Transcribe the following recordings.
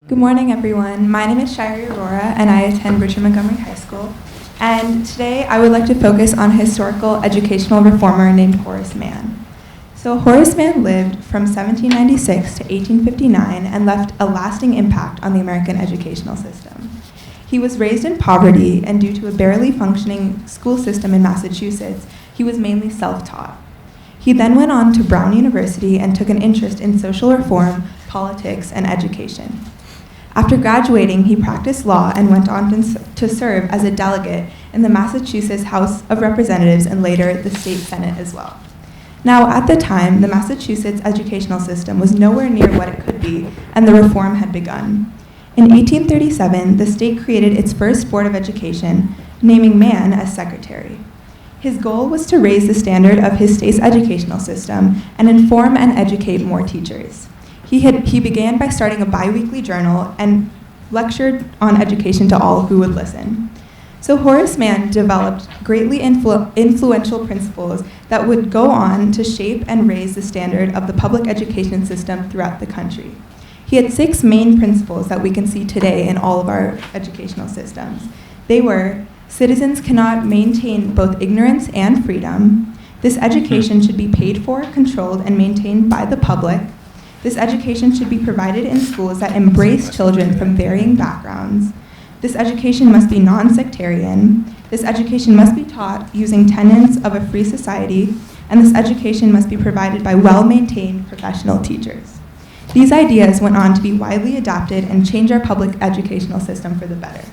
Good morning, everyone. My name is Shairee Arora, and I attend Richard Montgomery High School. And today, I would like to focus on a historical educational reformer named Horace Mann. So Horace Mann lived from 1796 to 1859 and left a lasting impact on the American educational system. He was raised in poverty, and due to a barely functioning school system in Massachusetts, he was mainly self-taught. He then went on to Brown University and took an interest in social reform, politics, and education. After graduating, he practiced law and went on to serve as a delegate in the Massachusetts House of Representatives and later the state Senate as well. Now, at the time, the Massachusetts educational system was nowhere near what it could be, and the reform had begun. In 1837, the state created its first Board of Education, naming Mann as secretary. His goal was to raise the standard of his state's educational system and inform and educate more teachers. He began by starting a bi-weekly journal and lectured on education to all who would listen. So Horace Mann developed greatly influential principles that would go on to shape and raise the standard of the public education system throughout the country. He had 6 main principles that we can see today in all of our educational systems. They were: citizens cannot maintain both ignorance and freedom. This education should be paid for, controlled, and maintained by the public. This education should be provided in schools that embrace children from varying backgrounds. This education must be non-sectarian. This education must be taught using tenets of a free society, and this education must be provided by well-maintained professional teachers. These ideas went on to be widely adopted and change our public educational system for the better.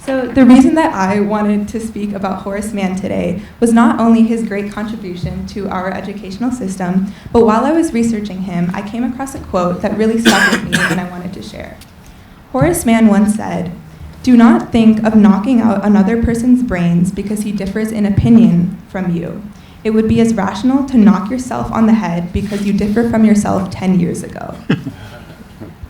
So the reason that I wanted to speak about Horace Mann today was not only his great contribution to our educational system, but while I was researching him, I came across a quote that really stuck with me and I wanted to share. Horace Mann once said, "Do not think of knocking out another person's brains because he differs in opinion from you. It would be as rational to knock yourself on the head because you differ from yourself 10 years ago."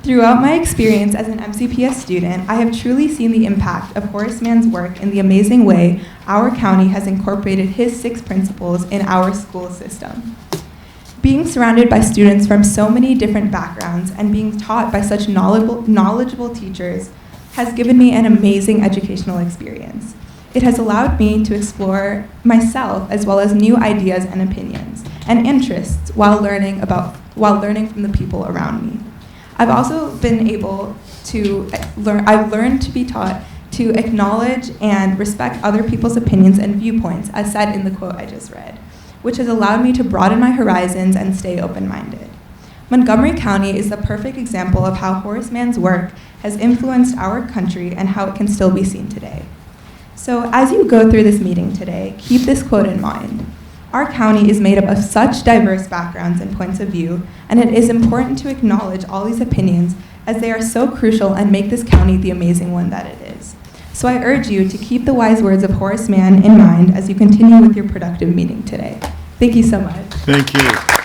Throughout my experience as an MCPS student, I have truly seen the impact of Horace Mann's work in the amazing way our county has incorporated his 6 principles in our school system. Being surrounded by students from so many different backgrounds and being taught by such knowledgeable teachers has given me an amazing educational experience. It has allowed me to explore myself as well as new ideas and opinions and interests while learning from the people around me. I've also been able to I've learned to be taught to acknowledge and respect other people's opinions and viewpoints, as said in the quote I just read, which has allowed me to broaden my horizons and stay open-minded. Montgomery County is the perfect example of how Horace Mann's work has influenced our country and how it can still be seen today. So as you go through this meeting today, keep this quote in mind. Our county is made up of such diverse backgrounds and points of view, and it is important to acknowledge all these opinions as they are so crucial and make this county the amazing one that it is. So I urge you to keep the wise words of Horace Mann in mind as you continue with your productive meeting today. Thank you so much. Thank you.